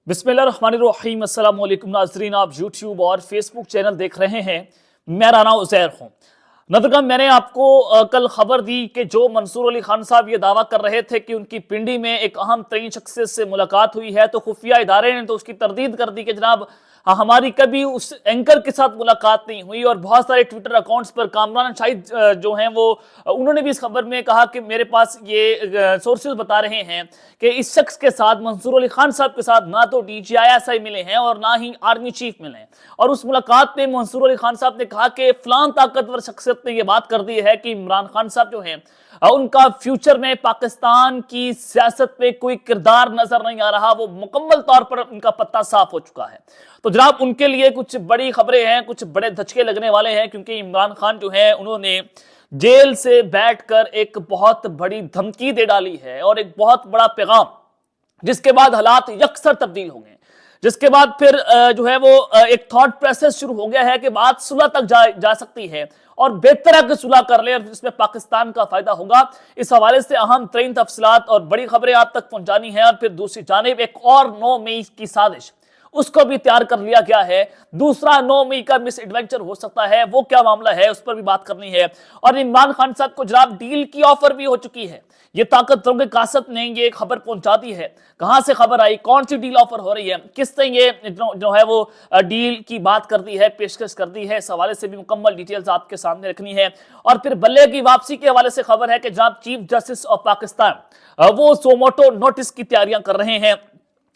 बिस्मिल्लाहिर्रहमानिर्रहीम। अस्सलाम वालेकुम नाज़रीन, आप यूट्यूब और फेसबुक चैनल देख रहे हैं। मैं राना उज़ैर हूँ। नज़रगम मैंने आपको कल खबर दी कि जो मंसूर अली खान साहब ये दावा कर रहे थे कि उनकी पिंडी में एक अहम तरीन शख्सियत से मुलाकात हुई है, तो खुफिया इदारे ने तो उसकी तरदीद कर दी कि जनाब हमारी कभी उस एंकर के साथ मुलाकात नहीं हुई। और बहुत सारे ट्विटर अकाउंट्स पर कामरान शाहिद जो हैं वो उन्होंने भी इस खबर में कहा कि मेरे पास ये सोर्सेज बता रहे हैं कि इस शख्स के साथ, मंसूर अली खान साहब के साथ, ना तो DGI मिले हैं और ना ही आर्मी चीफ मिले हैं। और उस मुलाकात में मंसूर अली खान साहब ने कहा कि फलां ताकतवर शख्सियत ने यह बात कर दी है कि इमरान खान साहब जो हैं उनका फ्यूचर में पाकिस्तान की सियासत पे कोई किरदार नजर नहीं आ रहा, वो मुकम्मल तौर पर उनका पत्ता साफ हो चुका है। तो जनाब उनके लिए कुछ बड़ी खबरें हैं, कुछ बड़े धचके लगने वाले हैं, क्योंकि इमरान खान जो है उन्होंने जेल से बैठकर एक बहुत बड़ी धमकी दे डाली है और एक बहुत बड़ा पैगाम, जिसके बाद हालात यकसर तब्दील होंगे, जिसके बाद फिर जो है वो एक थॉट प्रोसेस शुरू हो गया है कि बात सुलह तक जा सकती है और बेहतर है कि सुलह कर ले और इसमें पाकिस्तान का फायदा होगा। इस हवाले से अहम तरीन तफसीलात और बड़ी खबरें आप तक पहुंचानी है। और फिर दूसरी जानिब एक और 9 मई की साजिश, उसको भी तैयार कर लिया गया है। दूसरा 9 मई का मिस एडवेंचर हो सकता है, वो क्या मामला है उस पर भी बात करनी है। और इमरान खान साहब को जनाब डील की ऑफर भी हो चुकी है। ये ताकतवरों के कासत ने ये खबर पहुंचा दी है। कहां से खबर आई, कौन सी डील ऑफर हो रही है, किसने ये जो है वो डील की बात कर दी है, पेशकश कर दी है, इस हवाले से भी मुकम्मल डिटेल्स आपके सामने रखनी है। और फिर बल्ले की वापसी के हवाले से खबर है कि जनाब चीफ जस्टिस ऑफ पाकिस्तान वो सोमोटो नोटिस की तैयारियां कर रहे हैं।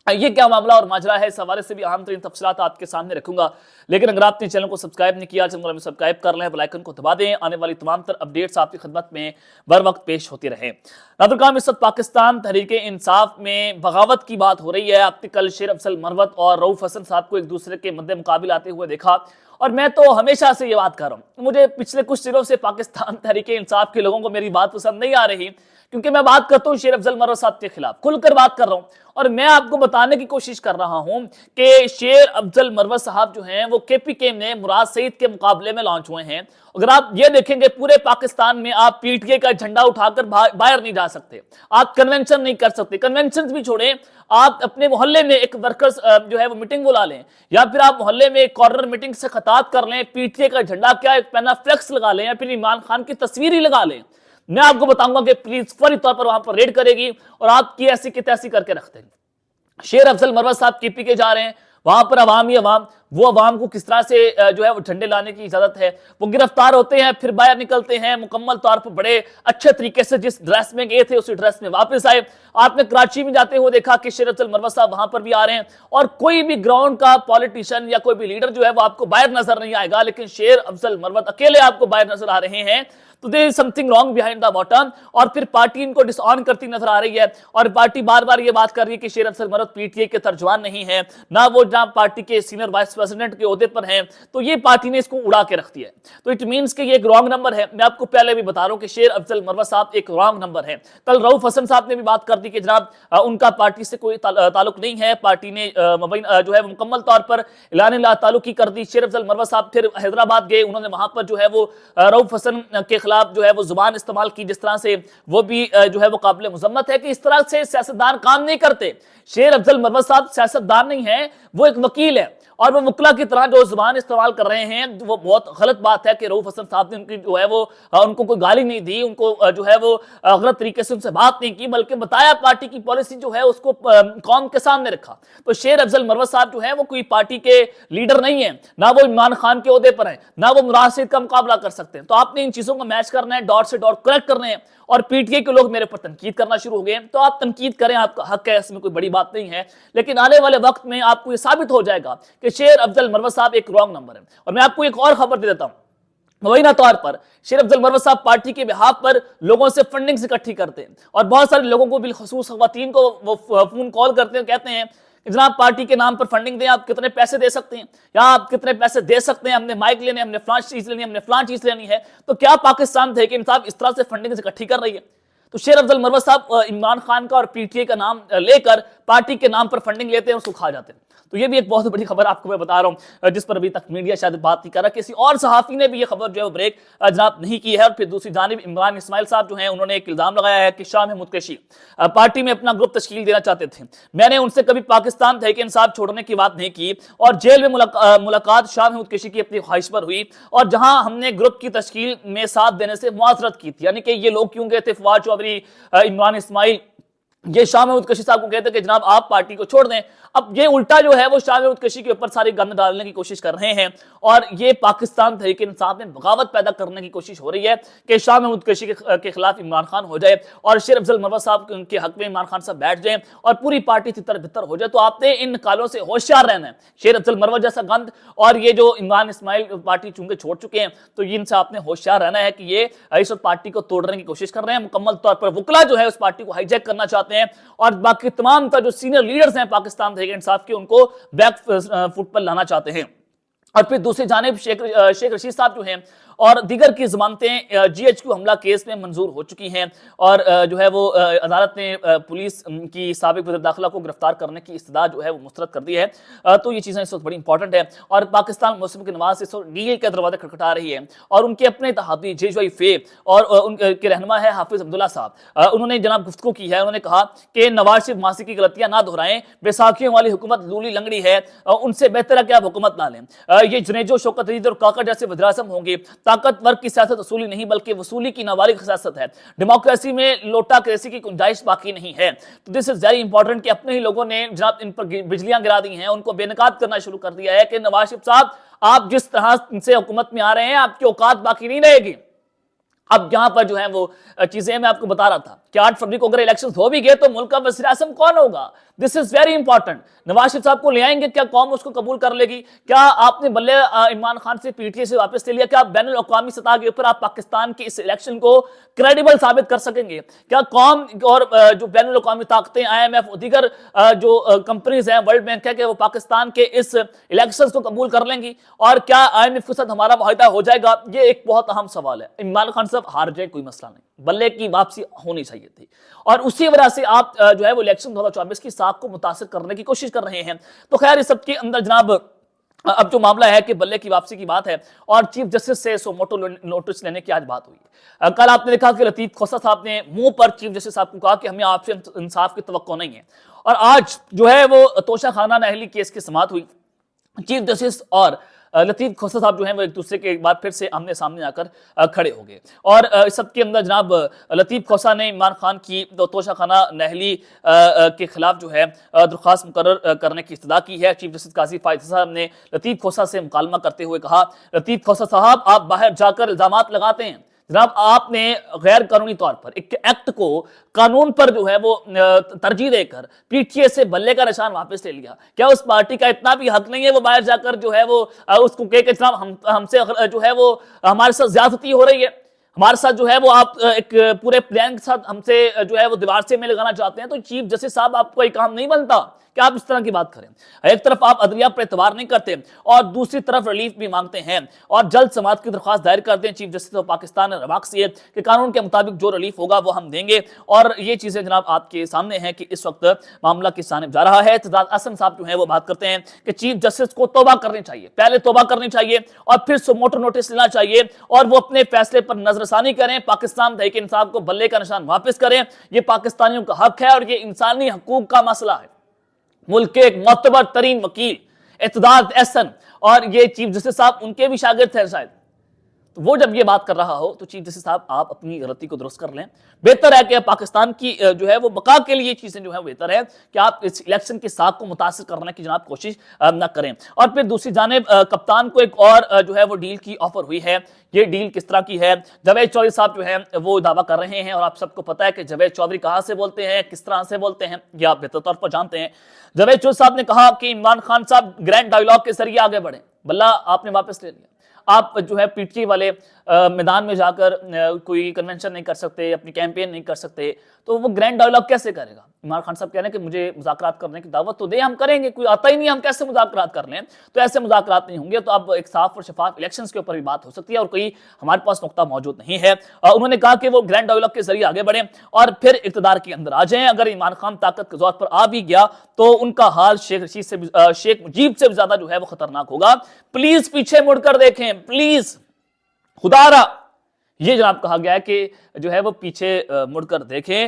ये क्या मामला और माजरा है, इस हवाले से भी अहम तरीन तफसीलात आपके सामने रखूंगा। लेकिन अगर आपने चैनल को सब्सक्राइब नहीं किया, चैनल में सब्सक्राइब कर लें, बेल आइकन को दबा दें, आने वाली तमाम तर अपडेट्स आपकी खिदमत में बर वक्त पेश होती रहे। नाज़रीन, इस वक्त पाकिस्तान तहरीक इंसाफ में बगावत की बात हो रही है। आपने कल शेर अफजल मरवत और रऊफ हसन साहब को एक दूसरे के मद्दे मुकाबिल आते हुए देखा। और मैं तो हमेशा से ये बात कर रहा हूँ, मुझे पिछले कुछ दिनों से पाकिस्तान तहरीक इंसाफ के लोगों को मेरी बात पसंद नहीं आ रही, क्योंकि मैं बात करता हूँ शेर अफजल मरवत साहब के खिलाफ, खुलकर बात कर रहा हूँ। और मैं आपको बताने की कोशिश कर रहा हूं कि शेर अफजल मरवत साहब जो हैं वो KPK में मुराद सईद के मुकाबले में लॉन्च हुए हैं। अगर आप ये देखेंगे पूरे पाकिस्तान में आप PTI का झंडा उठाकर बाहर नहीं जा सकते, आप कन्वेंशन नहीं कर सकते। कन्वेंशन भी छोड़ें, आप अपने मोहल्ले में एक वर्कर्स जो है वो मीटिंग बुला लें, या फिर आप मोहल्ले में एक कॉर्नर मीटिंग से खिताब कर लें, PTI का झंडा क्या एक पैना फ्लेक्स लगा लें, या फिर इमरान खान की तस्वीर ही लगा लें। मैं आपको बताऊंगा कि पुलिस फौरी तौर पर वहां पर रेड करेगी और आपकी ऐसी की तैसी करके रख देंगे। शेर अफजल मरवत साहब KPK जा रहे हैं, वहां पर अवाम ही अवाम, वो अवाम को किस तरह से जो है वो झंडे लाने की इजाजत है। वो गिरफ्तार होते हैं, फिर बाहर निकलते हैं, मुकम्मल तौर पर बड़े अच्छे तरीके से जिस ड्रेस में गए थे उसी ड्रेस में वापस आए। आपने कराची में जाते हुए देखा कि शेर अफजल मरवत साहब वहां पर भी आ रहे हैं, और कोई भी ग्राउंड का पॉलिटिशियन या कोई भी लीडर जो है वो आपको बाहर नजर नहीं आएगा, लेकिन शेर अफजल मरवत अकेले आपको बाहर नजर आ रहे हैं। तो there is something wrong behind the bottom. और फिर पार्टी इनको डिसऑन करती नजर आ रही है, और पार्टी बार बार ये बात कर रही है कि शेर अफजल मरवत PTI के तर्जुमान नहीं है, ना वो जहां पार्टी के सीनियर वाइस प्रेसिडेंट के ओहदे पर हैं। तो ये पार्टी ने इसको उड़ा के रख दिया है। तो इट मींस कि ये एक रॉन्ग नंबर है। मैं आपको पहले भी बता रहा हूं कि शेर अफजल मरवत साहब एक रॉन्ग नंबर है। कल रऊफ हसन साहब ने भी बात कर दी कि जनाब उनका पार्टी से कोई ताल्लुक नहीं है, पार्टी ने जो है मुकम्मल तौर पर ऐलान ला ताल्लुकी कर दी। शेर अफजल मरवत साहब फिर हैदराबाद गए, उन्होंने वहां पर जो है वो रऊफ हसन के खिलाफ जो है वो जुबान इस्तेमाल की, जिस तरह से वो भी जो है वो काबिल मुजम्मत है कि इस तरह से सियासतदान काम नहीं करते। शेर अफजल मरवत साहब सियासतदान नहीं है, वो एक वकील है, और वो मुकला की तरह जो जुबान इस्तेमाल कर रहे हैं वो बहुत गलत बात है। कि रऊफ हसन साहब ने उनकी जो है वो उनको कोई गाली नहीं दी, उनको जो है वो गलत तरीके से उनसे बात नहीं की, बल्कि बताया पार्टी की पॉलिसी जो है उसको कौम के सामने रखा। तो शेर अफजल मरवत साहब जो है वो कोई पार्टी के लीडर नहीं है, ना वो इमरान खान के ओहदे पर है, ना वो मुराद सईद का मुकाबला कर सकते हैं। तो आपने इन चीजों को मैच करना है, डॉट से डॉट करेक्ट करने हैं। और PTI के लोग मेरे पर तनकीद करना शुरू हो गए, तो आप तनकीद करें, आपका हक है, इसमें कोई बड़ी बात नहीं है। लेकिन आने वाले वक्त में आपको ये साबित हो जाएगा कि शेर अफजल मरवत साहब एक रॉन्ग नंबर है। और मैं आपको एक और खबर दे देता हूं, मुबैना तौर पर शेर अफजल मरवत साहब पार्टी के बिहाफ पर लोगों से फंडिंग इकट्ठी करते हैं, और बहुत सारे लोगों को बिलखसूस खवातीन को वो फोन कॉल करते हैं, कहते हैं जनाब पार्टी के नाम पर फंडिंग दें, आप कितने पैसे दे सकते हैं, या आप कितने पैसे दे सकते हैं, हमने माइक लेने, हमने फलां चीज लेनी है, हमने फलां चीज लेनी है। तो क्या पाकिस्तान तहरीक इंसाफ इस तरह से फंडिंग इकट्ठी कर रही है? तो शेर अफजल मरवत साहब इमरान खान का और PTI का नाम लेकर पार्टी के नाम पर फंडिंग लेते हैं और उसको खा जाते हैं। तो ये भी एक बहुत बड़ी खबर आपको मैं बता रहा हूं, जिस पर अभी तक मीडिया शायद बात नहीं कर रहा। किसी और सहाफी ने भी ये खबर जो है वो ब्रेक जनाब नहीं की है। और फिर दूसरी जानिब इमरान इस्माइल साहब जो हैं उन्होंने एक इल्जाम लगाया है कि शाह महमूद कुरैशी पार्टी में अपना ग्रुप तश्कील देना चाहते थे। मैंने उनसे कभी पाकिस्तान तहरीक इंसाफ छोड़ने की बात नहीं की और जेल में मुलाकात शाह महमूद कुरैशी की अपनी ख्वाहिश पर हुई और जहां हमने ग्रुप की तश्कील में साथ देने से मुआजरत की थी। यानी कि ये लोग क्यों गए थे, फवाद चौधरी, इमरान इस्माइल, ये शाह महमूद कुरैशी साहब को कहते कि जनाब आप पार्टी को छोड़ दें। अब ये उल्टा जो है वो शाह महमूद कुरैशी के ऊपर सारी गंद डालने की कोशिश कर रहे हैं और ये पाकिस्तान तहरीक इंसाफ में बगावत पैदा करने की कोशिश हो रही है कि शाह महमूद कुरैशी के खिलाफ इमरान खान हो जाए और शेर अफजल मरवत साहब के हक में इमरान खान साहब बैठ जाए और पूरी पार्टी तितर बितर हो जाए। तो आपने इन कालों से होशियार रहना है। शेर अफजल मरवत जैसा गंद और ये जो इमरान इस्माइल पार्टी चूंकि छोड़ चुके हैं तो इनसे आपने होशियार रहना है कि ये इस वक्त पार्टी को तोड़ने की कोशिश कर रहे हैं। मुकम्मल तौर पर वकला जो है उस पार्टी को हाईजैक करना चाहते हैं और बाकी तमाम जो सीनियर लीडर्स हैं पाकिस्तान तहरीक इंसाफ के उनको बैक फुट पर लाना चाहते हैं। और फिर दूसरी जानिब शेख रशीद साहब जो हैं और दीगर की जमानतें GHQ हमला केस में मंजूर हो चुकी हैं और जो है वो अदालत ने पुलिस की साबिक वज़ीर दाखिला को गिरफ्तार करने की इस्तदा जो है वो मुस्तरद कर दी है। तो ये चीज़ें इस वक्त बड़ी इंपॉर्टेंट है और पाकिस्तान मुस्लिम की नवाज इस वक्त डील के दरवाजे खटखटा रही है और उनके अपने इत्तेहादी JJ फे और उनके रहनुमा है हाफिज अब्दुल्ला साहब, उन्होंने जनाब गुफ्तगू की है। उन्होंने कहा कि नवाज शरीफ मासी की गलतियां ना दोहराएं, बैसाखियों वाली हुकूमत लूली लंगड़ी है, उनसे बेहतर है कि आप हुकूमत ना लें। ये जुनेजो, शौकत अजीज और काका जैसे वज़ीर-ए-आज़म होंगे। ताकतवर की सियासत वसूली नहीं बल्कि वसूली की नाबालिग सियासत है। डेमोक्रेसी में लोटा क्रेसी की गुंजाइश बाकी नहीं है। तो दिस इज वेरी इंपॉर्टेंट कि अपने ही लोगों ने जनाब इन पर बिजलियां गिरा दी हैं, उनको बेनकाब करना शुरू कर दिया है कि नवाज शरीफ साहब आप जिस तरह से हुकूमत में आ रहे हैं आपकी औकात बाकी नहीं रहेगी। अब यहां पर जो है वो चीजें मैं आपको बता रहा था कि 8 फरवरी को अगर इलेक्शंस हो भी गए तो मुल्क का वज़ीर आज़म कौन होगा। This is very important. Nawaz Sharif साहब को ले आएंगे, क्या कौम उसको कबूल कर लेगी? क्या आपने बल्ले इमरान खान से PTI से वापस ले लिया, क्या बैनुल अक़वामी सतह के ऊपर आप पाकिस्तान की इस इलेक्शन को क्रेडिबल साबित कर सकेंगे? क्या कौम और जो बैनुल अक़वामी ताकतें IMF और दीगर जो कंपनीज हैं, वर्ल्ड बैंक है, कि वो पाकिस्तान के इस इलेक्शन को कबूल कर लेंगी? और क्या IMF के साथ हमारा मुआहदा हो जाएगा? ये एक बहुत अहम सवाल है। इमरान खान साहब हार जाए कोई मसला नहीं, बल्ले की वापसी होनी चाहिए थी और उसी वजह से आप जो है वो इलेक्शन 2024 की साख को मुतासिर करने की कोशिश कर रहे हैं। तो खैर इस सब के अंदर जनाब अब जो मामला है कि बल्ले की वापसी की बात है और चीफ जस्टिस से सोमोटो नोटिस लेने की आज बात हुई। कल आपने देखा कि लतीफ खोसा साहब ने मुंह पर चीफ जस्टिस साहब को कहा कि हमें आपसे इंसाफ की तवक्को नहीं है और आज जो है वो तोशा खाना नाहली केस की समाअत हुई। चीफ जस्टिस और लतीफ खोसा साहब जो हैं वो एक दूसरे के एक बार फिर से आमने सामने आकर खड़े हो गए और इस सब के अंदर जनाब लतीफ खोसा ने इमरान खान की तोशा खाना नाहली के खिलाफ जो है दरख्वास्त मुकर्रर करने की इस्तदा की है। चीफ जस्टिस काजी फायद साहब ने लतीफ खोसा से मुकालमा करते हुए कहा, लतीफ खोसा साहब आप बाहर जाकर इल्जामात लगाते हैं, जनाब आपने गैर कानूनी तौर पर एक एक्ट को कानून पर जो है वो तरजीह देकर PTI से बल्ले का निशान वापस ले लिया। क्या उस पार्टी का इतना भी हक नहीं है वो बाहर जाकर जो है वो उसको कह के जनाब हमसे जो है वो हमारे साथ ज्यादती हो रही है, हमारे साथ जो है वो आप एक पूरे प्लान के साथ हमसे जो है वो दीवार से में लगाना चाहते हैं? तो चीफ जस्टिस साहब आपको एक काम नहीं बनता कि आप इस तरह की बात करें। एक तरफ आप अदलिया पर एतबार नहीं करते और दूसरी तरफ रिलीफ भी मांगते हैं और जल्द समाअत की दरख्वास्त दायर करते हैं चीफ जस्टिस ऑफ पाकिस्तान रवाक से कि कानून के मुताबिक जो रिलीफ होगा वो हम देंगे। और ये चीजें जनाब आपके सामने हैं कि इस वक्त मामला किस जानिब जा रहा है। इत्तेजाज असम साहब जो है वो बात करते हैं कि चीफ जस्टिस को तौबा करनी चाहिए, पहले तौबा करनी चाहिए और फिर सुमोटो नोटिस लेना चाहिए और वो अपने फैसले पर नजरसानी करें, पाकिस्तान तहरीक इंसाफ को बल्ले का निशान वापस करें। ये पाकिस्तानियों का हक है और ये इंसानी हकूक का मसला है। मुल्क के एक मोतबर तरीन वकील इत्तेजाज अहसन और ये चीफ जस्टिस साहब उनके भी शागिर्द थे शायद, तो वो जब ये बात कर रहा हो तो चीफ जस्टिस साहब आप अपनी गलती को दुरुस्त कर लें। बेहतर है कि पाकिस्तान की जो है वो बका के लिए चीजें जो है बेहतर है कि आप इस इलेक्शन की साख को मुतासिर करने की जनाब कोशिश न करें। और फिर दूसरी जानिब कप्तान को एक और जो है वो डील की ऑफर हुई है। ये डील किस तरह की है? जावेद चौधरी साहब जो है वो दावा कर रहे हैं और आप सबको पता है कि जावेद चौधरी कहां से बोलते हैं, किस तरह से बोलते हैं, ये आप बेहतर तौर पर जानते हैं। जावेद चौधरी साहब ने कहा कि इमरान खान साहब ग्रैंड डायलॉग के जरिए आगे बढ़े, बल्ला आपने वापस ले लिया। आप जो है PTI वाले मैदान में जाकर कोई कन्वेंशन नहीं कर सकते, अपनी कैंपेन नहीं कर सकते, तो वो ग्रैंड डायलॉग कैसे करेगा? عمران خان صاحب کہہ رہے ہیں کہ مجھے مذاکرات کرنے کی دعوت تو دیں, ہم کریں گے, کوئی آتا ہی نہیں, ہم کیسے مذاکرات کر لیں, تو ایسے مذاکرات نہیں ہوں گے. تو اب ایک صاف اور شفاف الیکشنز کے اوپر بھی بات ہو سکتی ہے, اور کوئی ہمارے پاس نقطہ موجود نہیں ہے. انہوں نے کہا کہ وہ گرینڈ ڈائیلاگ کے ذریعے آگے بڑھیں اور پھر اقتدار کے اندر آ جائیں. اگر عمران خان طاقت کے زور پر آ بھی گیا تو ان کا حال شیخ مجیب سے بھی زیادہ جو ہے وہ خطرناک ہوگا. پلیز پیچھے مڑ کر دیکھیں, پلیز خدا را, یہ جناب کہا گیا ہے کہ جو ہے وہ پیچھے مڑ کر دیکھیں.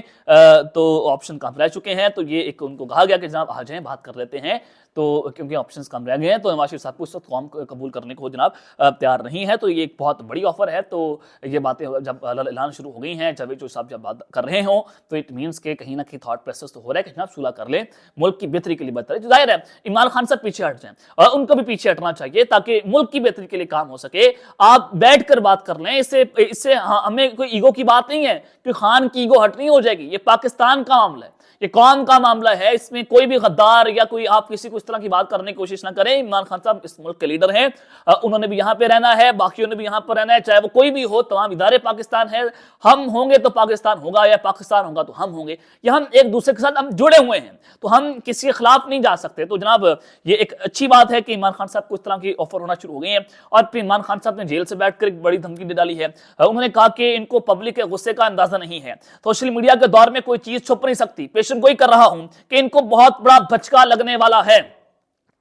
تو آپشن کم رہ چکے ہیں, تو یہ ایک ان کو کہا گیا کہ جناب آ جائیں, بات کر لیتے ہیں, تو کیونکہ آپشنز کم رہ گئے ہیں, تو نواز شریف صاحب کو اس وقت قوم قبول کرنے کو جناب تیار نہیں ہے. تو یہ ایک بہت بڑی آفر ہے. تو یہ باتیں جب اعلان شروع ہو گئی ہیں, جاوید چودھری صاحب جب بات کر رہے ہوں, تو اٹ مینس کہ کہیں نہ کہیں تھاٹ پروسیس تو ہو رہا ہے کہ جناب صلح کر لیں, ملک کی بہتری کے لیے بہتر ہے. جو ظاہر ہے عمران خان صاحب پیچھے ہٹ جائیں, اور ان کو بھی پیچھے ہٹنا چاہیے تاکہ ملک کی بہتری کے لیے کام ہو سکے. آپ بیٹھ کر بات کر لیں, اس سے ہمیں کوئی ایگو کی بات نہیں ہے کہ خان کی ایگو ہٹ نہیں ہو جائے گی. یہ پاکستان کا معاملہ ہے, یہ قوم کا معاملہ ہے, اس میں کوئی بھی غدار یا کوئی آپ کسی کو اس طرح کی بات کرنے کی کوشش نہ کریں. عمران خان صاحب اس ملک کے لیڈر ہیں, انہوں نے بھی یہاں پہ رہنا ہے, باقیوں نے بھی یہاں پر رہنا ہے, چاہے وہ کوئی بھی ہو, تمام ادارے پاکستان ہے. ہم ہوں گے تو پاکستان ہوگا, یا پاکستان ہوگا تو ہم ہوں گے, یا ہم ایک دوسرے کے ساتھ ہم جڑے ہوئے ہیں, تو ہم کسی کے خلاف نہیں جا سکتے. تو جناب یہ ایک اچھی بات ہے کہ عمران خان صاحب کو اس طرح کی آفر ہونا شروع ہو گئی ہیں. اور پھر عمران خان صاحب نے جیل سے بیٹھ کر ایک بڑی دھمکی دے ڈالی ہے. انہوں نے کہا کہ ان کو پبلک کے غصے کا اندازہ نہیں ہے, سوشل میڈیا کے دور میں کوئی چیز چھپ نہیں سکتی. پیشن گوئی کر رہا ہوں کہ ان کو بہت بڑا بھچکا لگنے والا ہے.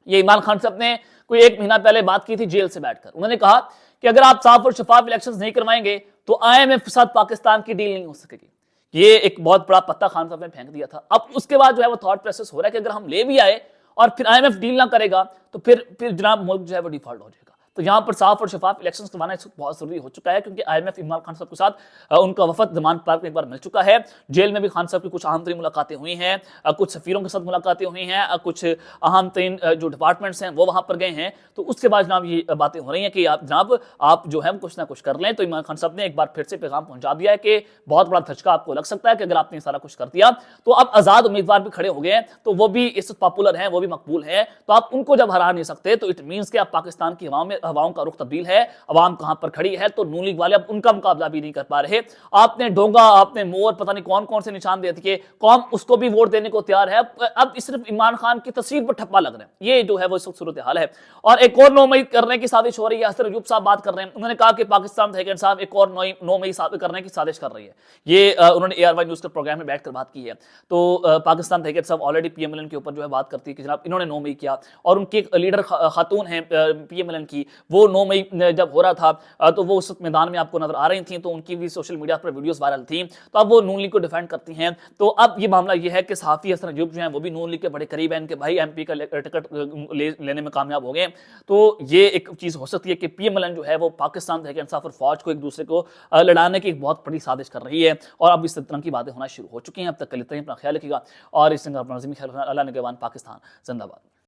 یہ عمران خان صاحب نے کوئی 1 مہینہ پہلے بات کی تھی جیل سے بیٹھ کر. انہوں نے کہا کہ اگر آپ صاف اور شفاف الیکشنز نہیں کروائیں گے تو IMF کے ساتھ پاکستان کی ڈیل نہیں ہو سکے گی. یہ ایک بہت بڑا پتہ خان صاحب نے پھینک دیا تھا. اب اس کے بعد جو ہے وہ تھاٹ پروسیس ہو رہا ہے کہ اگر ہم لے بھی آئے اور پھر IMF ڈیل نہ کرے گا تو پھر جناب ملک جو ہے وہ ڈیفالٹ ہو جائے گا. تو یہاں پر صاف اور شفاف الیکشنز کروانا اس وقت بہت ضروری ہو چکا ہے, کیونکہ IMF عمران خان صاحب کے ساتھ ان کا وفد ضمانت پارک میں ایک بار مل چکا ہے. جیل میں بھی خان صاحب کی کچھ اہم ترین ملاقاتیں ہوئی ہیں, کچھ سفیروں کے ساتھ ملاقاتیں ہوئی ہیں, کچھ اہم ترین جو ڈپارٹمنٹس ہیں وہ وہاں پر گئے ہیں. تو اس کے بعد جناب یہ باتیں ہو رہی ہیں کہ جناب آپ جو ہے کچھ نہ کچھ کر لیں. تو عمران خان صاحب نے ایک بار پھر سے پیغام پہنچا دیا ہے کہ بہت بڑا دھچکا آپ کو لگ سکتا ہے کہ اگر آپ نے سارا کچھ کر دیا. تو اب آزاد امیدوار بھی کھڑے ہو گئے ہیں, تو وہ بھی اس وقت پاپولر ہیں, وہ بھی مقبول ہیں. تو آپ ان کو جب ہرا نہیں سکتے تو اٹ مینس کہ آپ پاکستان کی ہواؤں کا رخ تبدیل ہے, عوام کہاں پر کھڑی ہے. تو نون لیگ والے اب ان کا مقابلہ بھی نہیں کر پا رہے. آپ نے ڈونگا, آپ نے مور, پتہ نہیں کون کون سے نشان دے دیے, قوم اس کو بھی ووٹ دینے کو تیار ہے. اب صرف عمران خان کی تصویر پر ٹھپا لگ رہے ہیں. یہ جو ہے وہ اس وقت صورتحال ہے. اور ایک اور 9 مئی کرنے کی سازش ہو رہی ہے. اسد ایوب صاحب بات کر رہے ہیں, انہوں نے کہا کہ پاکستان تحریک انصاف ایک اور 9 مئی کرنے کی سازش کر رہی ہے. یہ انہوں نے ARY نیوز کے پروگرام میں بیٹھ کر بات کی ہے. تو پاکستان تحریک انصاف آلریڈی PMLN کے اوپر جو ہے بات کرتی ہے کہ جناب انہوں نے 9 مئی کیا, اور ان کی لیڈر خاتون ہیں PMLN کی, وہ 9 مئی جب ہو رہا تھا تو وہ اس وقت میدان میں آپ کو نظر آ رہی تھیں. تو ان کی بھی سوشل میڈیا پر ویڈیوز وائرل تھیں. تو اب وہ نون لیگ کو ڈیفینڈ کرتی ہیں. تو اب یہ معاملہ یہ ہے کہ صحافی اسد ایوب جو ہیں وہ بھی نون لیگ کے بڑے قریب ہیں, ان کے بھائی MP کا ٹکٹ لینے میں کامیاب ہو گئے. تو یہ ایک چیز ہو سکتی ہے کہ PMLN جو ہے وہ پاکستان تحریک انصاف اور فوج کو ایک دوسرے کو لڑانے کی ایک بہت بڑی سازش کر رہی ہے. اور اب اس طرح کی باتیں ہونا شروع ہو چکی ہیں. اب تک کے لیے اپنا خیال رکھیے گا, اور اس طرح اپنا خیال. اللہ نگہبان. پاکستان زندہ باد.